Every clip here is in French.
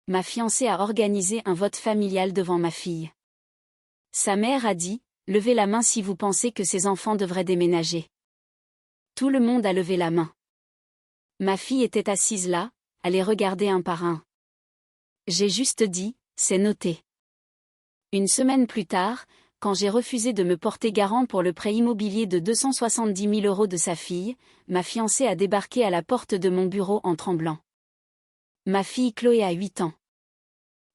Ma fiancée a organisé un vote familial devant ma fille. Sa mère a dit, « Levez la main si vous pensez que ses enfants devraient déménager. » Tout le monde a levé la main. Ma fille était assise là, à les regarder un par un. J'ai juste dit, « C'est noté. » Une semaine plus tard, quand j'ai refusé de me porter garant pour le prêt immobilier de 270 000 € de sa fille, ma fiancée a débarqué à la porte de mon bureau en tremblant. Ma fille Chloé a 8 ans.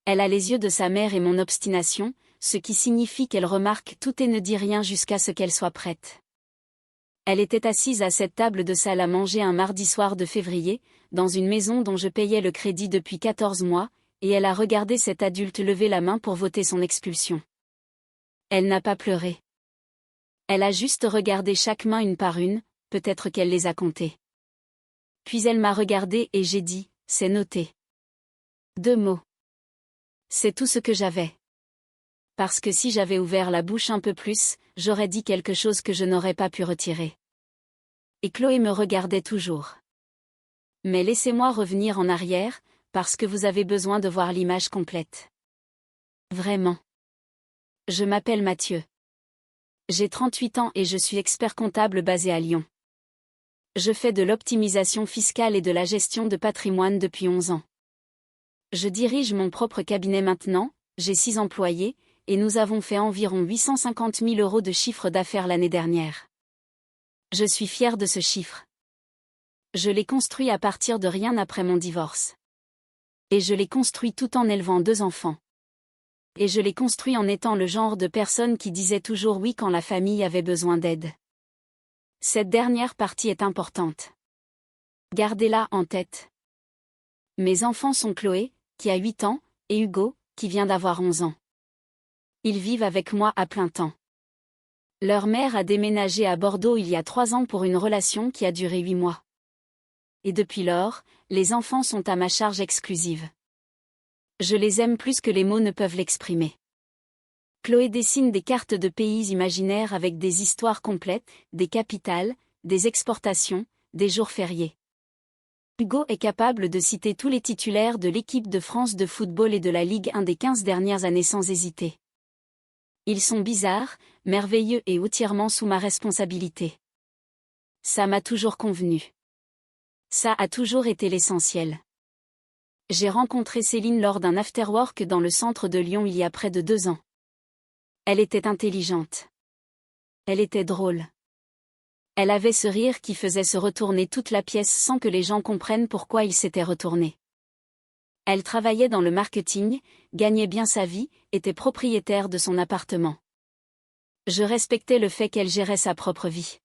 Elle a les yeux de sa mère et mon obstination, ce qui signifie qu'elle remarque tout et ne dit rien jusqu'à ce qu'elle soit prête. Elle était assise à cette table de salle à manger un mardi soir de février, dans une maison dont je payais le crédit depuis 14 mois, et elle a regardé cet adulte lever la main pour voter son expulsion. Elle n'a pas pleuré. Elle a juste regardé chaque main une par une, peut-être qu'elle les a comptées. Puis elle m'a regardé et j'ai dit, « C'est noté. » 2 mots. C'est tout ce que j'avais. Parce que si j'avais ouvert la bouche un peu plus, j'aurais dit quelque chose que je n'aurais pas pu retirer. Et Chloé me regardait toujours. Mais laissez-moi revenir en arrière, parce que vous avez besoin de voir l'image complète. Vraiment. Je m'appelle Mathieu. J'ai 38 ans et je suis expert comptable basé à Lyon. Je fais de l'optimisation fiscale et de la gestion de patrimoine depuis 11 ans. Je dirige mon propre cabinet maintenant, j'ai 6 employés, et nous avons fait environ 850 000 € de chiffre d'affaires l'année dernière. Je suis fier de ce chiffre. Je l'ai construit à partir de rien après mon divorce. Et je l'ai construit tout en élevant 2 enfants. Et je l'ai construit en étant le genre de personne qui disait toujours oui quand la famille avait besoin d'aide. Cette dernière partie est importante. Gardez-la en tête. Mes enfants sont Chloé, qui a 8 ans, et Hugo, qui vient d'avoir 11 ans. Ils vivent avec moi à plein temps. Leur mère a déménagé à Bordeaux il y a 3 ans pour une relation qui a duré 8 mois. Et depuis lors, les enfants sont à ma charge exclusive. Je les aime plus que les mots ne peuvent l'exprimer. Chloé dessine des cartes de pays imaginaires avec des histoires complètes, des capitales, des exportations, des jours fériés. Hugo est capable de citer tous les titulaires de l'équipe de France de football et de la Ligue 1 des 15 dernières années sans hésiter. Ils sont bizarres, merveilleux et entièrement sous ma responsabilité. Ça m'a toujours convenu. Ça a toujours été l'essentiel. J'ai rencontré Céline lors d'un afterwork dans le centre de Lyon il y a près de 2 ans. Elle était intelligente. Elle était drôle. Elle avait ce rire qui faisait se retourner toute la pièce sans que les gens comprennent pourquoi il s'était retourné. Elle travaillait dans le marketing, gagnait bien sa vie, était propriétaire de son appartement. Je respectais le fait qu'elle gérait sa propre vie.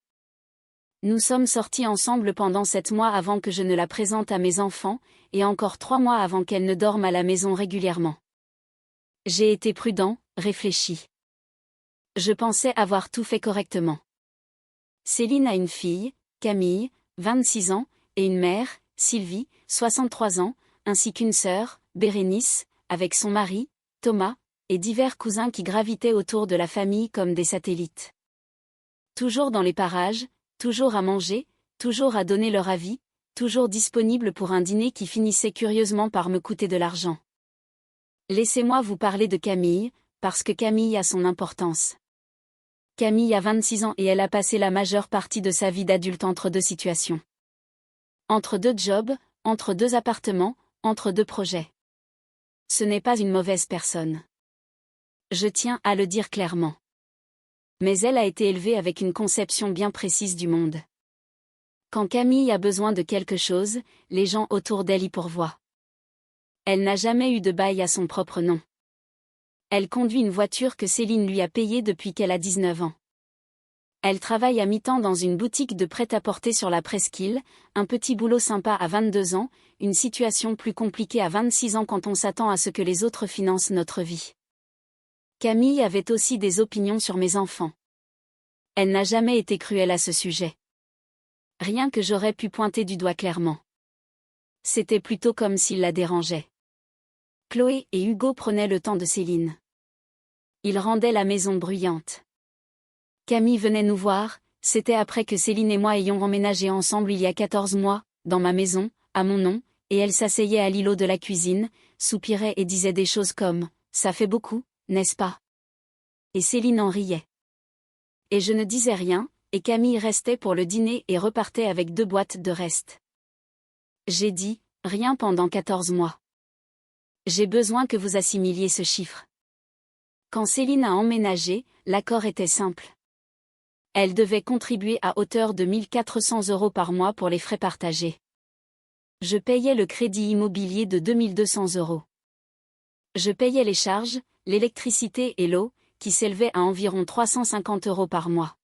Nous sommes sortis ensemble pendant 7 mois avant que je ne la présente à mes enfants, et encore 3 mois avant qu'elle ne dorme à la maison régulièrement. J'ai été prudent, réfléchi. Je pensais avoir tout fait correctement. Céline a une fille, Camille, 26 ans, et une mère, Sylvie, 63 ans, ainsi qu'une sœur, Bérénice, avec son mari, Thomas, et divers cousins qui gravitaient autour de la famille comme des satellites. Toujours dans les parages, toujours à manger, toujours à donner leur avis, toujours disponible pour un dîner qui finissait curieusement par me coûter de l'argent. Laissez-moi vous parler de Camille, parce que Camille a son importance. Camille a 26 ans et elle a passé la majeure partie de sa vie d'adulte entre 2 situations. Entre 2 jobs, entre 2 appartements, entre 2 projets. Ce n'est pas une mauvaise personne. Je tiens à le dire clairement. Mais elle a été élevée avec une conception bien précise du monde. Quand Camille a besoin de quelque chose, les gens autour d'elle y pourvoient. Elle n'a jamais eu de bail à son propre nom. Elle conduit une voiture que Céline lui a payée depuis qu'elle a 19 ans. Elle travaille à mi-temps dans une boutique de prêt-à-porter sur la presqu'île, un petit boulot sympa à 22 ans, une situation plus compliquée à 26 ans quand on s'attend à ce que les autres financent notre vie. Camille avait aussi des opinions sur mes enfants. Elle n'a jamais été cruelle à ce sujet. Rien que j'aurais pu pointer du doigt clairement. C'était plutôt comme s'il la dérangeait. Chloé et Hugo prenaient le temps de Céline. Ils rendaient la maison bruyante. Camille venait nous voir, c'était après que Céline et moi ayons emménagé ensemble il y a 14 mois, dans ma maison, à mon nom, et elle s'asseyait à l'îlot de la cuisine, soupirait et disait des choses comme « ça fait beaucoup, n'est-ce pas ?» Et Céline en riait. Et je ne disais rien, et Camille restait pour le dîner et repartait avec 2 boîtes de restes. J'ai dit « rien pendant 14 mois. J'ai besoin que vous assimiliez ce chiffre. » Quand Céline a emménagé, l'accord était simple. Elle devait contribuer à hauteur de 1 400 € par mois pour les frais partagés. Je payais le crédit immobilier de 2 200 €. Je payais les charges, l'électricité et l'eau, qui s'élevaient à environ 350 € par mois.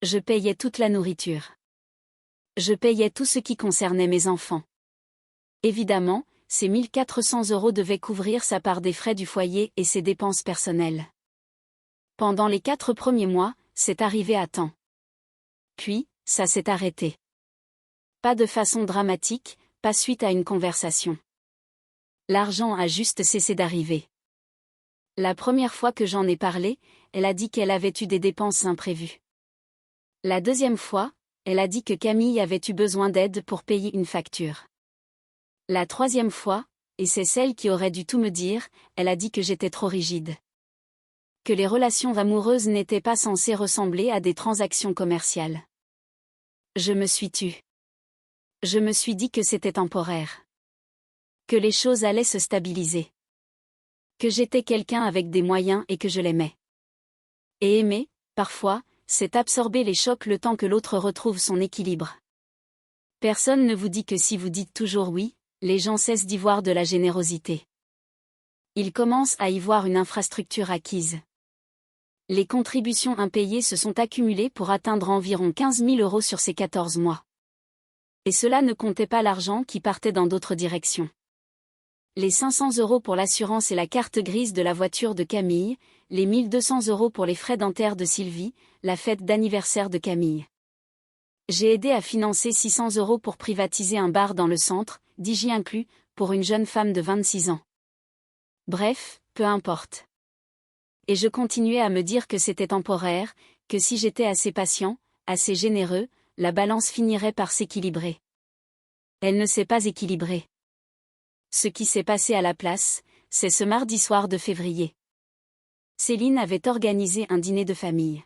Je payais toute la nourriture. Je payais tout ce qui concernait mes enfants. Évidemment, ces 1 400 € devaient couvrir sa part des frais du foyer et ses dépenses personnelles. Pendant les 4 premiers mois, c'est arrivé à temps. Puis, ça s'est arrêté. Pas de façon dramatique, pas suite à une conversation. L'argent a juste cessé d'arriver. La première fois que j'en ai parlé, elle a dit qu'elle avait eu des dépenses imprévues. La deuxième fois, elle a dit que Camille avait eu besoin d'aide pour payer une facture. La troisième fois, et c'est celle qui aurait dû tout me dire, elle a dit que j'étais trop rigide. Que les relations amoureuses n'étaient pas censées ressembler à des transactions commerciales. Je me suis tue. Je me suis dit que c'était temporaire. Que les choses allaient se stabiliser. Que j'étais quelqu'un avec des moyens et que je l'aimais. Et aimer, parfois, c'est absorber les chocs le temps que l'autre retrouve son équilibre. Personne ne vous dit que si vous dites toujours oui, les gens cessent d'y voir de la générosité. Ils commencent à y voir une infrastructure acquise. Les contributions impayées se sont accumulées pour atteindre environ 15 000 € sur ces 14 mois. Et cela ne comptait pas l'argent qui partait dans d'autres directions. Les 500 € pour l'assurance et la carte grise de la voiture de Camille, les 1 200 € pour les frais dentaires de Sylvie, la fête d'anniversaire de Camille. J'ai aidé à financer 600 € pour privatiser un bar dans le centre, DJ inclus, pour une jeune femme de 26 ans. Bref, peu importe. Et je continuais à me dire que c'était temporaire, que si j'étais assez patient, assez généreux, la balance finirait par s'équilibrer. Elle ne s'est pas équilibrée. Ce qui s'est passé à la place, c'est ce mardi soir de février. Céline avait organisé un dîner de famille.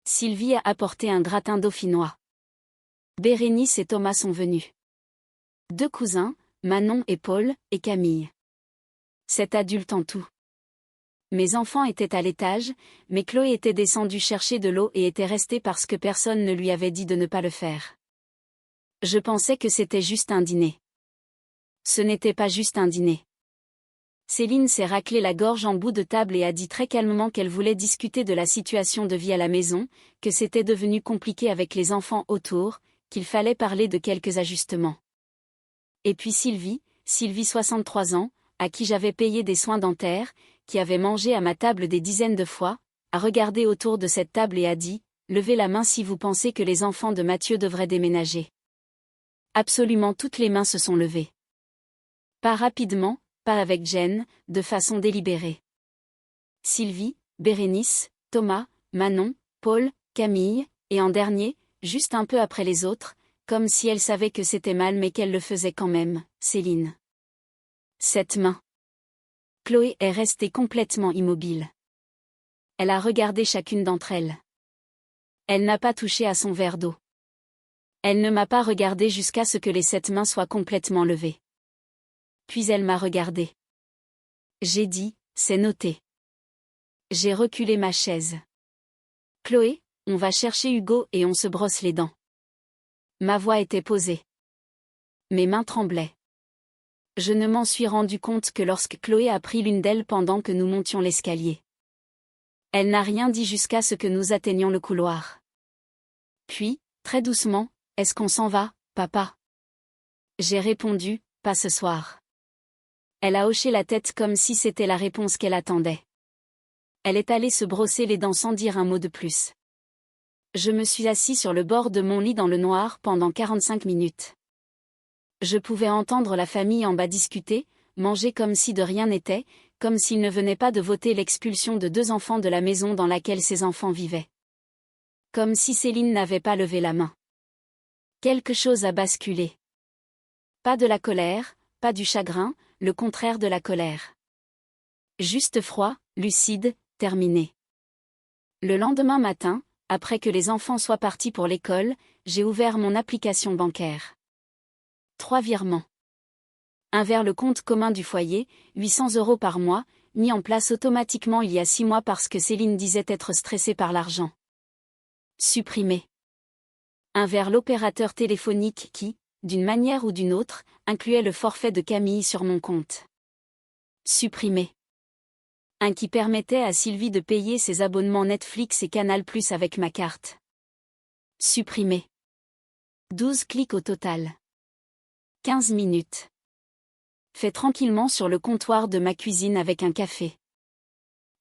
Sylvie a apporté un gratin dauphinois. Bérénice et Thomas sont venus. 2 cousins, Manon et Paul, et Camille. 7 adultes en tout. Mes enfants étaient à l'étage, mais Chloé était descendue chercher de l'eau et était restée parce que personne ne lui avait dit de ne pas le faire. Je pensais que c'était juste un dîner. Ce n'était pas juste un dîner. Céline s'est raclé la gorge en bout de table et a dit très calmement qu'elle voulait discuter de la situation de vie à la maison, que c'était devenu compliqué avec les enfants autour, qu'il fallait parler de quelques ajustements. Et puis Sylvie 63 ans, à qui j'avais payé des soins dentaires, qui avait mangé à ma table des dizaines de fois, a regardé autour de cette table et a dit « Levez la main si vous pensez que les enfants de Mathieu devraient déménager. » Absolument toutes les mains se sont levées. Pas rapidement, pas avec gêne, de façon délibérée. Sylvie, Bérénice, Thomas, Manon, Paul, Camille, et en dernier, juste un peu après les autres, comme si elle savait que c'était mal mais qu'elle le faisait quand même, Céline. 7 mains. Chloé est restée complètement immobile. Elle a regardé chacune d'entre elles. Elle n'a pas touché à son verre d'eau. Elle ne m'a pas regardé jusqu'à ce que les 7 mains soient complètement levées. Puis elle m'a regardé. J'ai dit, c'est noté. J'ai reculé ma chaise. Chloé, on va chercher Hugo et on se brosse les dents. Ma voix était posée. Mes mains tremblaient. Je ne m'en suis rendu compte que lorsque Chloé a pris l'une d'elles pendant que nous montions l'escalier. Elle n'a rien dit jusqu'à ce que nous atteignions le couloir. Puis, très doucement, « Est-ce qu'on s'en va, papa ?» J'ai répondu, « Pas ce soir. » Elle a hoché la tête comme si c'était la réponse qu'elle attendait. Elle est allée se brosser les dents sans dire un mot de plus. Je me suis assis sur le bord de mon lit dans le noir pendant 45 minutes. Je pouvais entendre la famille en bas discuter, manger comme si de rien n'était, comme s'ils ne venaient pas de voter l'expulsion de 2 enfants de la maison dans laquelle ces enfants vivaient. Comme si Céline n'avait pas levé la main. Quelque chose a basculé. Pas de la colère, pas du chagrin, le contraire de la colère. Juste froid, lucide, terminé. Le lendemain matin, après que les enfants soient partis pour l'école, j'ai ouvert mon application bancaire. 3 virements. Un vers le compte commun du foyer, 800 € par mois, mis en place automatiquement il y a 6 mois parce que Céline disait être stressée par l'argent. Supprimé. Un vers l'opérateur téléphonique qui, d'une manière ou d'une autre, incluait le forfait de Camille sur mon compte. Supprimé. Un qui permettait à Sylvie de payer ses abonnements Netflix et Canal+ avec ma carte. Supprimé. 12 clics au total. 15 minutes. Fait tranquillement sur le comptoir de ma cuisine avec un café.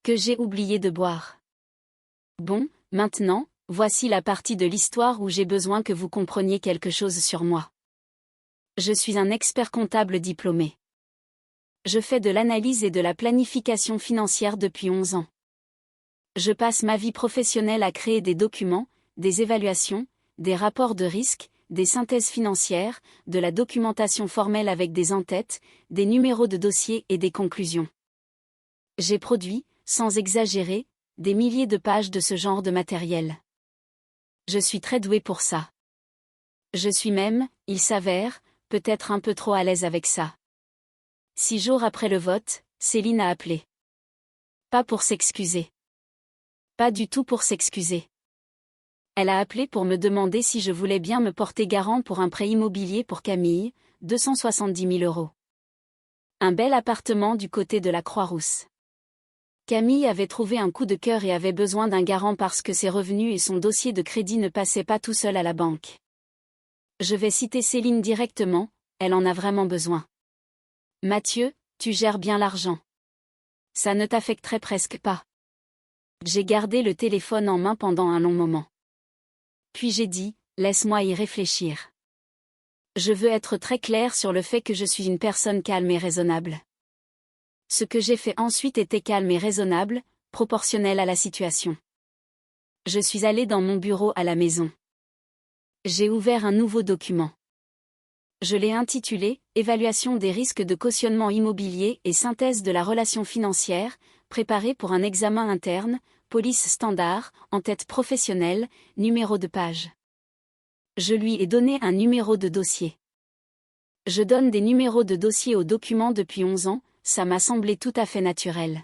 Que j'ai oublié de boire. Bon, maintenant, voici la partie de l'histoire où j'ai besoin que vous compreniez quelque chose sur moi. Je suis un expert comptable diplômé. Je fais de l'analyse et de la planification financière depuis 11 ans. Je passe ma vie professionnelle à créer des documents, des évaluations, des rapports de risque, des synthèses financières, de la documentation formelle avec des en-têtes, des numéros de dossier et des conclusions. J'ai produit, sans exagérer, des milliers de pages de ce genre de matériel. Je suis très douée pour ça. Je suis même, il s'avère, peut-être un peu trop à l'aise avec ça. 6 jours après le vote, Céline a appelé. Pas pour s'excuser. Pas du tout pour s'excuser. Elle a appelé pour me demander si je voulais bien me porter garant pour un prêt immobilier pour Camille, 270 000 €. Un bel appartement du côté de la Croix-Rousse. Camille avait trouvé un coup de cœur et avait besoin d'un garant parce que ses revenus et son dossier de crédit ne passaient pas tout seul à la banque. Je vais citer Céline directement, elle en a vraiment besoin. Mathieu, tu gères bien l'argent. Ça ne t'affecterait presque pas. J'ai gardé le téléphone en main pendant un long moment. Puis j'ai dit, laisse-moi y réfléchir. Je veux être très claire sur le fait que je suis une personne calme et raisonnable. Ce que j'ai fait ensuite était calme et raisonnable, proportionnel à la situation. Je suis allée dans mon bureau à la maison. J'ai ouvert un nouveau document. Je l'ai intitulé « Évaluation des risques de cautionnement immobilier et synthèse de la relation financière », préparé pour un examen interne, police standard, en-tête professionnelle, numéro de page. Je lui ai donné un numéro de dossier. Je donne des numéros de dossier aux documents depuis 11 ans, ça m'a semblé tout à fait naturel.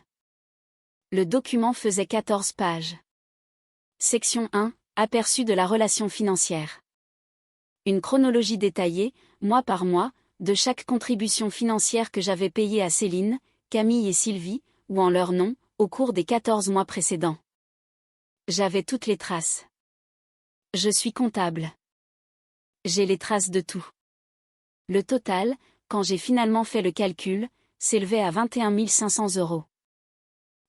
Le document faisait 14 pages. Section 1, aperçu de la relation financière. Une chronologie détaillée, mois par mois, de chaque contribution financière que j'avais payée à Céline, Camille et Sylvie, ou en leur nom, au cours des 14 mois précédents. J'avais toutes les traces. Je suis comptable. J'ai les traces de tout. Le total, quand j'ai finalement fait le calcul, s'élevait à 21 500 €.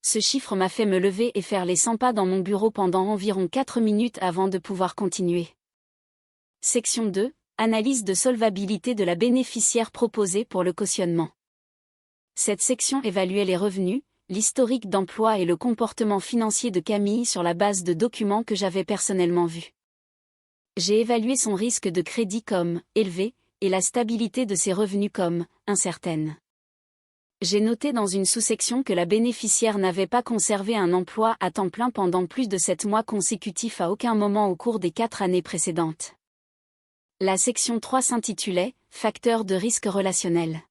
Ce chiffre m'a fait me lever et faire les 100 pas dans mon bureau pendant environ 4 minutes avant de pouvoir continuer. Section 2, analyse de solvabilité de la bénéficiaire proposée pour le cautionnement. Cette section évaluait les revenus, l'historique d'emploi et le comportement financier de Camille sur la base de documents que j'avais personnellement vus. J'ai évalué son risque de crédit comme élevé et la stabilité de ses revenus comme incertaine. J'ai noté dans une sous-section que la bénéficiaire n'avait pas conservé un emploi à temps plein pendant plus de 7 mois consécutifs à aucun moment au cours des 4 années précédentes. La section 3 s'intitulait « Facteurs de risque relationnel ».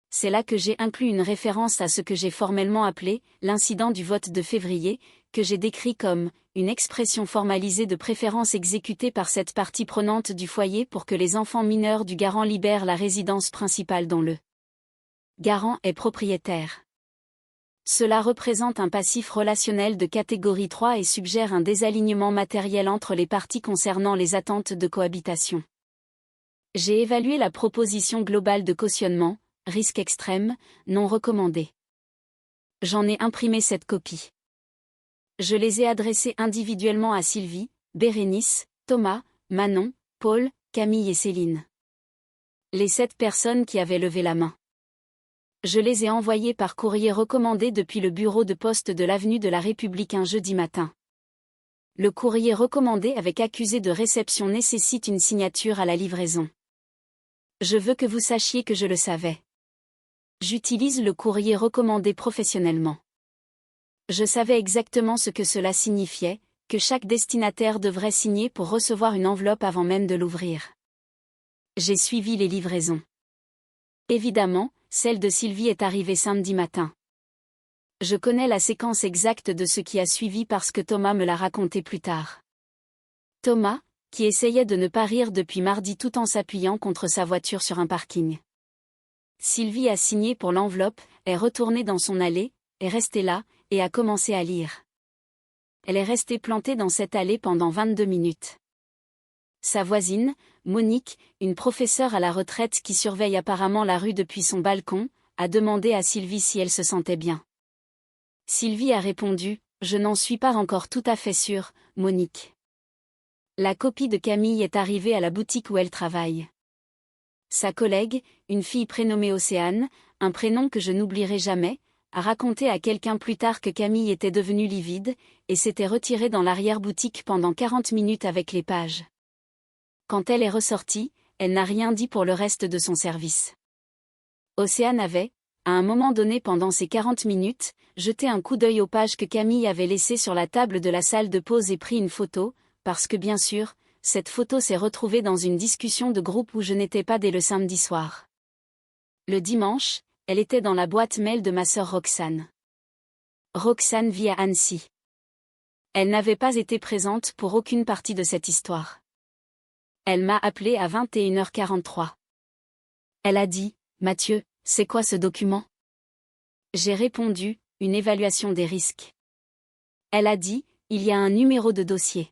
C'est là que j'ai inclus une référence à ce que j'ai formellement appelé « l'incident du vote de février », que j'ai décrit comme « une expression formalisée de préférence exécutée par cette partie prenante du foyer pour que les enfants mineurs du garant libèrent la résidence principale dont le garant est propriétaire ». Cela représente un passif relationnel de catégorie 3 et suggère un désalignement matériel entre les parties concernant les attentes de cohabitation. J'ai évalué la proposition globale de cautionnement, risque extrême, non recommandé. J'en ai imprimé cette copie. Je les ai adressées individuellement à Sylvie, Bérénice, Thomas, Manon, Paul, Camille et Céline. Les 7 personnes qui avaient levé la main. Je les ai envoyés par courrier recommandé depuis le bureau de poste de l'avenue de la République un jeudi matin. Le courrier recommandé avec accusé de réception nécessite une signature à la livraison. Je veux que vous sachiez que je le savais. J'utilise le courrier recommandé professionnellement. Je savais exactement ce que cela signifiait, que chaque destinataire devrait signer pour recevoir une enveloppe avant même de l'ouvrir. J'ai suivi les livraisons. Évidemment, celle de Sylvie est arrivée samedi matin. Je connais la séquence exacte de ce qui a suivi parce que Thomas me l'a raconté plus tard. Thomas, qui essayait de ne pas rire depuis mardi tout en s'appuyant contre sa voiture sur un parking. Sylvie a signé pour l'enveloppe, est retournée dans son allée, est restée là, et a commencé à lire. Elle est restée plantée dans cette allée pendant 22 minutes. Sa voisine, Monique, une professeure à la retraite qui surveille apparemment la rue depuis son balcon, a demandé à Sylvie si elle se sentait bien. Sylvie a répondu « Je n'en suis pas encore tout à fait sûre, Monique. » La copie de Camille est arrivée à la boutique où elle travaille. Sa collègue, une fille prénommée Océane, un prénom que je n'oublierai jamais, a raconté à quelqu'un plus tard que Camille était devenue livide, et s'était retirée dans l'arrière-boutique pendant 40 minutes avec les pages. Quand elle est ressortie, elle n'a rien dit pour le reste de son service. Océane avait, à un moment donné pendant ces 40 minutes, jeté un coup d'œil aux pages que Camille avait laissées sur la table de la salle de pause et pris une photo, parce que bien sûr, cette photo s'est retrouvée dans une discussion de groupe où je n'étais pas dès le samedi soir. Le dimanche, elle était dans la boîte mail de ma sœur Roxane. Roxane vit à Annecy. Elle n'avait pas été présente pour aucune partie de cette histoire. Elle m'a appelé à 21h43. Elle a dit « Mathieu, c'est quoi ce document ?» J'ai répondu « Une évaluation des risques. » Elle a dit « Il y a un numéro de dossier. »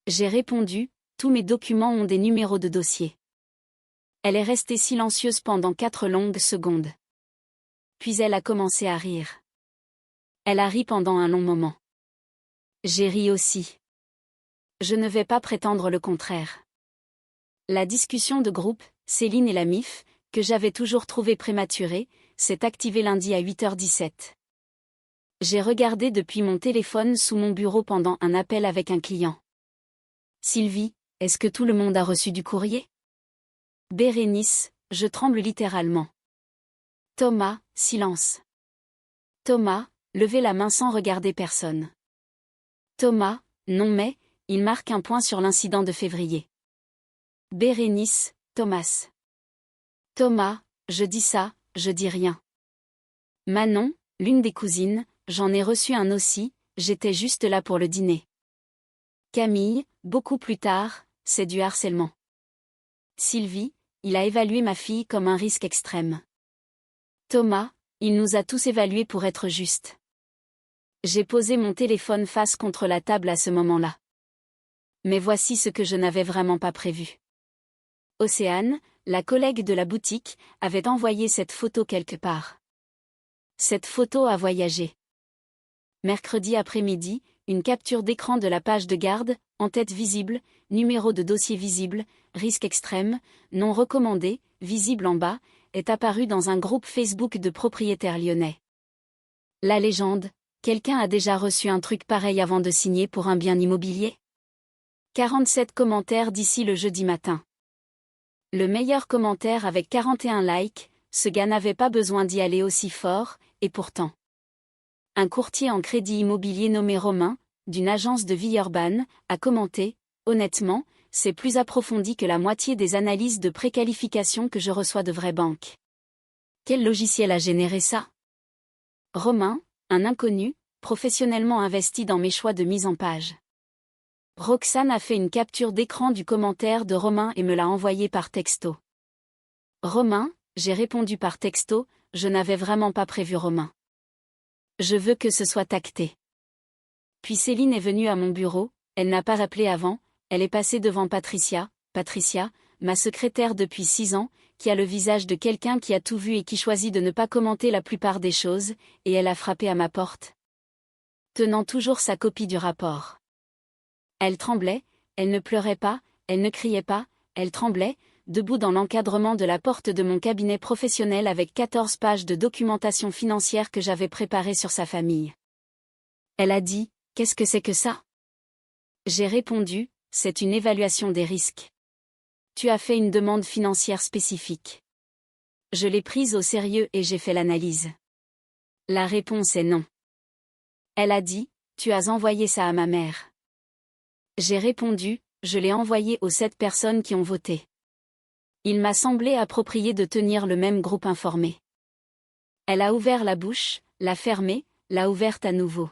J'ai répondu « Tous mes documents ont des numéros de dossier. » Elle est restée silencieuse pendant 4 longues secondes. Puis elle a commencé à rire. Elle a ri pendant un long moment. J'ai ri aussi. Je ne vais pas prétendre le contraire. La discussion de groupe, Céline et la MIF, que j'avais toujours trouvée prématurée, s'est activée lundi à 8h17. J'ai regardé depuis mon téléphone sous mon bureau pendant un appel avec un client. Sylvie, est-ce que tout le monde a reçu du courrier ? Bérénice, je tremble littéralement. Thomas, silence. Thomas, levez la main sans regarder personne. Thomas, non mais, il marque un point sur l'incident de février. Bérénice, Thomas. Thomas, je dis ça, je dis rien. Manon, l'une des cousines, j'en ai reçu un aussi, j'étais juste là pour le dîner. Camille, beaucoup plus tard, c'est du harcèlement. Sylvie, il a évalué ma fille comme un risque extrême. Thomas, il nous a tous évalués pour être justes. J'ai posé mon téléphone face contre la table à ce moment-là. Mais voici ce que je n'avais vraiment pas prévu. Océane, la collègue de la boutique, avait envoyé cette photo quelque part. Cette photo a voyagé. Mercredi après-midi, une capture d'écran de la page de garde, en-tête visible, numéro de dossier visible, risque extrême, non recommandé, visible en bas, est apparue dans un groupe Facebook de propriétaires lyonnais. La légende, quelqu'un a déjà reçu un truc pareil avant de signer pour un bien immobilier ? 47 commentaires d'ici le jeudi matin. Le meilleur commentaire avec 41 likes, ce gars n'avait pas besoin d'y aller aussi fort, et pourtant. Un courtier en crédit immobilier nommé Romain, d'une agence de Villeurbanne, a commenté « Honnêtement, c'est plus approfondi que la moitié des analyses de préqualification que je reçois de vraies banques. » Quel logiciel a généré ça ? Romain, un inconnu, professionnellement investi dans mes choix de mise en page. Roxane a fait une capture d'écran du commentaire de Romain et me l'a envoyé par texto. Romain, j'ai répondu par texto, je n'avais vraiment pas prévu Romain. Je veux que ce soit acté. Puis Céline est venue à mon bureau, elle n'a pas rappelé avant, elle est passée devant Patricia, ma secrétaire depuis 6 ans, qui a le visage de quelqu'un qui a tout vu et qui choisit de ne pas commenter la plupart des choses, et elle a frappé à ma porte. Tenant toujours sa copie du rapport. Elle tremblait, elle ne pleurait pas, elle ne criait pas, elle tremblait, debout dans l'encadrement de la porte de mon cabinet professionnel avec 14 pages de documentation financière que j'avais préparée sur sa famille. Elle a dit « Qu'est-ce que c'est que ça ?» J'ai répondu « C'est une évaluation des risques. Tu as fait une demande financière spécifique. Je l'ai prise au sérieux et j'ai fait l'analyse. La réponse est non. Elle a dit, tu as envoyé ça à ma mère. J'ai répondu, je l'ai envoyé aux 7 personnes qui ont voté. Il m'a semblé approprié de tenir le même groupe informé. Elle a ouvert la bouche, l'a fermée, l'a ouverte à nouveau.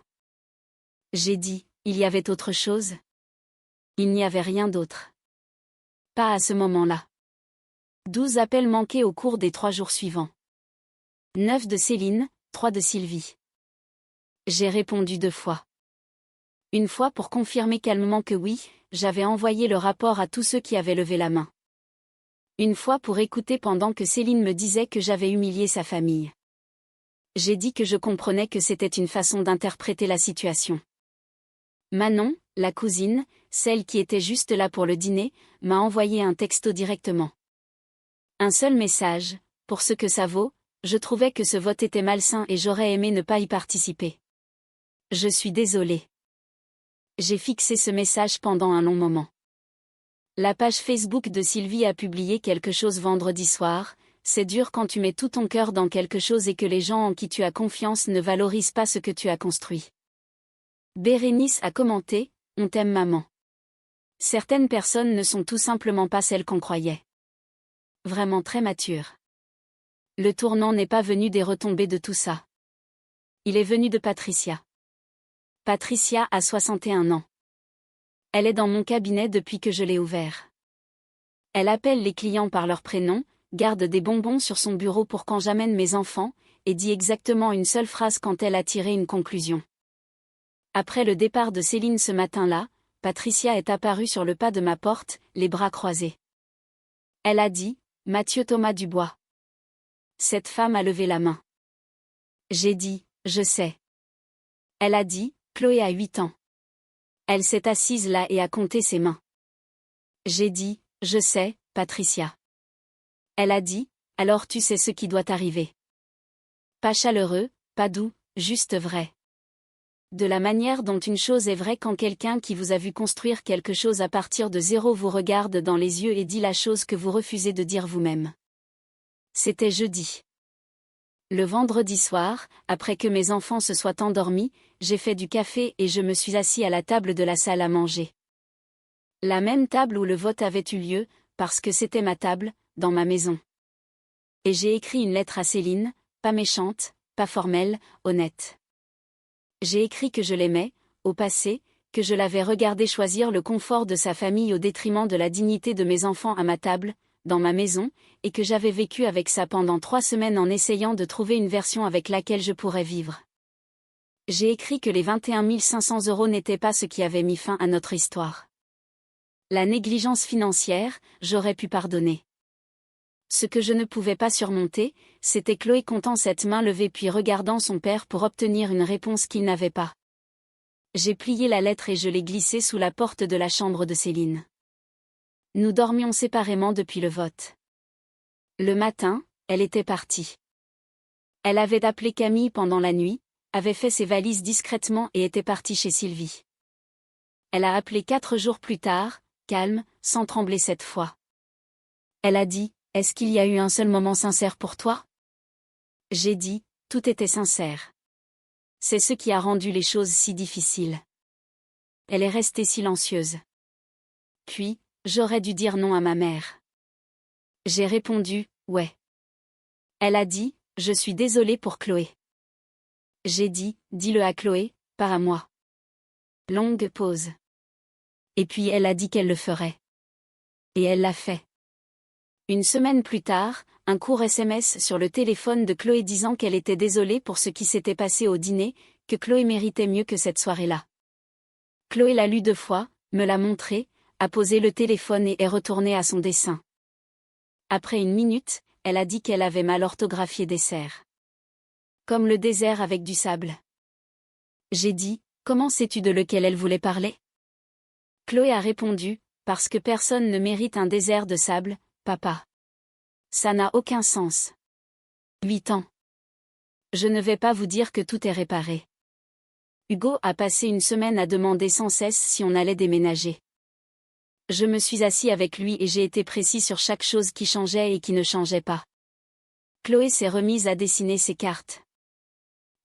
J'ai dit, il y avait autre chose? Il n'y avait rien d'autre. Pas à ce moment-là. 12 appels manqués au cours des 3 jours suivants. 9 de Céline, 3 de Sylvie. J'ai répondu 2 fois. Une fois pour confirmer calmement que oui, j'avais envoyé le rapport à tous ceux qui avaient levé la main. Une fois pour écouter pendant que Céline me disait que j'avais humilié sa famille. J'ai dit que je comprenais que c'était une façon d'interpréter la situation. Manon, la cousine, celle qui était juste là pour le dîner, m'a envoyé un texto directement. Un seul message, pour ce que ça vaut, je trouvais que ce vote était malsain et j'aurais aimé ne pas y participer. Je suis désolée. J'ai fixé ce message pendant un long moment. La page Facebook de Sylvie a publié quelque chose vendredi soir. C'est dur quand tu mets tout ton cœur dans quelque chose et que les gens en qui tu as confiance ne valorisent pas ce que tu as construit. Bérénice a commenté, on t'aime maman. Certaines personnes ne sont tout simplement pas celles qu'on croyait. Vraiment très mature. Le tournant n'est pas venu des retombées de tout ça. Il est venu de Patricia. Patricia a 61 ans. Elle est dans mon cabinet depuis que je l'ai ouvert. Elle appelle les clients par leur prénom, garde des bonbons sur son bureau pour quand j'amène mes enfants, et dit exactement une seule phrase quand elle a tiré une conclusion. Après le départ de Céline ce matin-là, Patricia est apparue sur le pas de ma porte, les bras croisés. Elle a dit, Mathieu Thomas Dubois. Cette femme a levé la main. J'ai dit, je sais. Elle a dit, Chloé a 8 ans. Elle s'est assise là et a compté ses mains. J'ai dit, je sais, Patricia. Elle a dit, alors tu sais ce qui doit arriver. Pas chaleureux, pas doux, juste vrai. De la manière dont une chose est vraie quand quelqu'un qui vous a vu construire quelque chose à partir de zéro vous regarde dans les yeux et dit la chose que vous refusez de dire vous-même. C'était jeudi. Le vendredi soir, après que mes enfants se soient endormis, j'ai fait du café et je me suis assis à la table de la salle à manger. La même table où le vote avait eu lieu, parce que c'était ma table, dans ma maison. Et j'ai écrit une lettre à Céline, pas méchante, pas formelle, honnête. J'ai écrit que je l'aimais, au passé, que je l'avais regardé choisir le confort de sa famille au détriment de la dignité de mes enfants à ma table, dans ma maison, et que j'avais vécu avec ça pendant 3 semaines en essayant de trouver une version avec laquelle je pourrais vivre. J'ai écrit que les 21 500 € n'étaient pas ce qui avait mis fin à notre histoire. La négligence financière, j'aurais pu pardonner. Ce que je ne pouvais pas surmonter, c'était Chloé comptant cette main levée puis regardant son père pour obtenir une réponse qu'il n'avait pas. J'ai plié la lettre et je l'ai glissée sous la porte de la chambre de Céline. Nous dormions séparément depuis le vote. Le matin, elle était partie. Elle avait appelé Camille pendant la nuit, avait fait ses valises discrètement et était partie chez Sylvie. Elle a appelé 4 jours plus tard, calme, sans trembler cette fois. Elle a dit, est-ce qu'il y a eu un seul moment sincère pour toi? J'ai dit, tout était sincère. C'est ce qui a rendu les choses si difficiles. Elle est restée silencieuse. Puis, j'aurais dû dire non à ma mère. J'ai répondu, ouais. Elle a dit, je suis désolée pour Chloé. J'ai dit, dis-le à Chloé, pas à moi. Longue pause. Et puis elle a dit qu'elle le ferait. Et elle l'a fait. Une semaine plus tard, un court SMS sur le téléphone de Chloé disant qu'elle était désolée pour ce qui s'était passé au dîner, que Chloé méritait mieux que cette soirée-là. Chloé l'a lu 2 fois, me l'a montré, a posé le téléphone et est retournée à son dessin. Après 1 minute, elle a dit qu'elle avait mal orthographié dessert. Comme le désert avec du sable. J'ai dit, comment sais-tu de lequel elle voulait parler? Chloé a répondu, parce que personne ne mérite un désert de sable, papa. Ça n'a aucun sens. 8 ans. Je ne vais pas vous dire que tout est réparé. Hugo a passé 1 semaine à demander sans cesse si on allait déménager. Je me suis assis avec lui et j'ai été précis sur chaque chose qui changeait et qui ne changeait pas. Chloé s'est remise à dessiner ses cartes.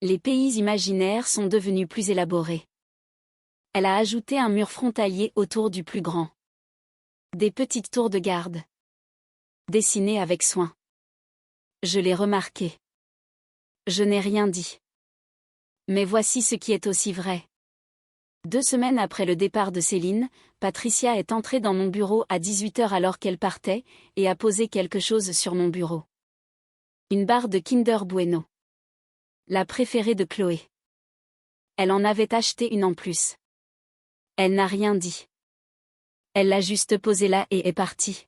Les pays imaginaires sont devenus plus élaborés. Elle a ajouté un mur frontalier autour du plus grand. Des petites tours de garde. Dessinées avec soin. Je l'ai remarqué. Je n'ai rien dit. Mais voici ce qui est aussi vrai. 2 semaines après le départ de Céline, Patricia est entrée dans mon bureau à 18h alors qu'elle partait, et a posé quelque chose sur mon bureau. Une barre de Kinder Bueno. La préférée de Chloé. Elle en avait acheté une en plus. Elle n'a rien dit. Elle l'a juste posée là et est partie.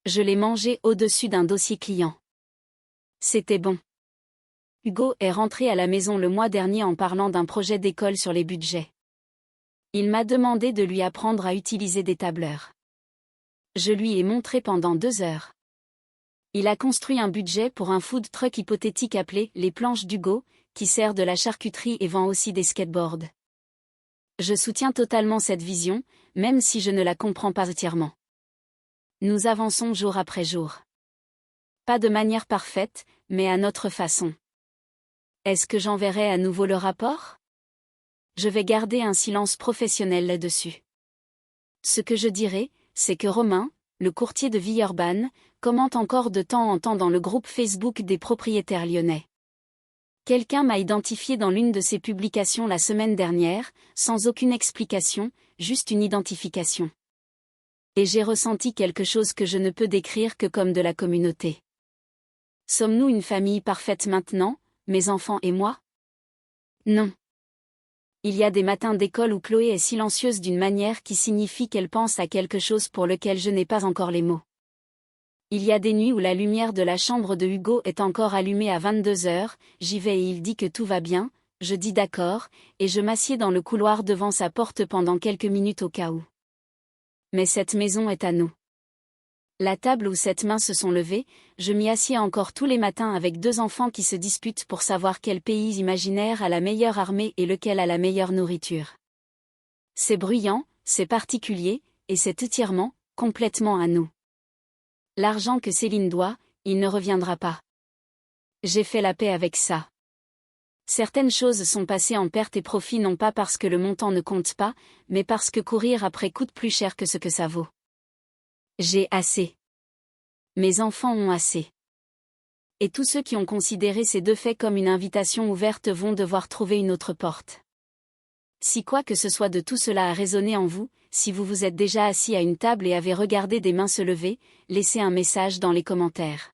Je l'ai mangée au-dessus d'un dossier client. C'était bon. Hugo est rentré à la maison le mois dernier en parlant d'un projet d'école sur les budgets. Il m'a demandé de lui apprendre à utiliser des tableurs. Je lui ai montré pendant 2 heures. Il a construit un budget pour un food truck hypothétique appelé Les Planches d'Hugo, qui sert de la charcuterie et vend aussi des skateboards. Je soutiens totalement cette vision, même si je ne la comprends pas entièrement. Nous avançons jour après jour. Pas de manière parfaite, mais à notre façon. Est-ce que j'enverrai à nouveau le rapport ? Je vais garder un silence professionnel là-dessus. Ce que je dirais, c'est que Romain, le courtier de Villeurbanne, commente encore de temps en temps dans le groupe Facebook des propriétaires lyonnais. Quelqu'un m'a identifié dans l'une de ses publications la semaine dernière, sans aucune explication, juste une identification. Et j'ai ressenti quelque chose que je ne peux décrire que comme de la communauté. Sommes-nous une famille parfaite maintenant, mes enfants et moi ? Non. Il y a des matins d'école où Chloé est silencieuse d'une manière qui signifie qu'elle pense à quelque chose pour lequel je n'ai pas encore les mots. Il y a des nuits où la lumière de la chambre de Hugo est encore allumée à 22h, j'y vais et il dit que tout va bien, je dis d'accord, et je m'assieds dans le couloir devant sa porte pendant quelques minutes au cas où. Mais cette maison est à nous. La table où cette main se sont levées, je m'y assieds encore tous les matins avec 2 enfants qui se disputent pour savoir quel pays imaginaire a la meilleure armée et lequel a la meilleure nourriture. C'est bruyant, c'est particulier, et c'est entièrement, complètement à nous. L'argent que Céline doit, il ne reviendra pas. J'ai fait la paix avec ça. Certaines choses sont passées en perte et profit non pas parce que le montant ne compte pas, mais parce que courir après coûte plus cher que ce que ça vaut. J'ai assez. Mes enfants ont assez. Et tous ceux qui ont considéré ces 2 faits comme une invitation ouverte vont devoir trouver une autre porte. Si quoi que ce soit de tout cela a résonné en vous, si vous vous êtes déjà assis à une table et avez regardé des mains se lever, laissez un message dans les commentaires.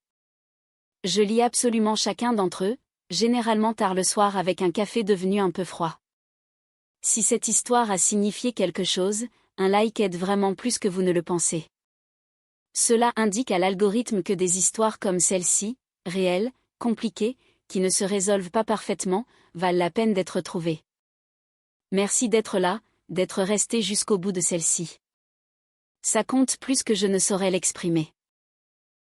Je lis absolument chacun d'entre eux, généralement tard le soir avec un café devenu un peu froid. Si cette histoire a signifié quelque chose, un like aide vraiment plus que vous ne le pensez. Cela indique à l'algorithme que des histoires comme celle-ci, réelles, compliquées, qui ne se résolvent pas parfaitement, valent la peine d'être trouvées. Merci d'être là, d'être resté jusqu'au bout de celle-ci. Ça compte plus que je ne saurais l'exprimer.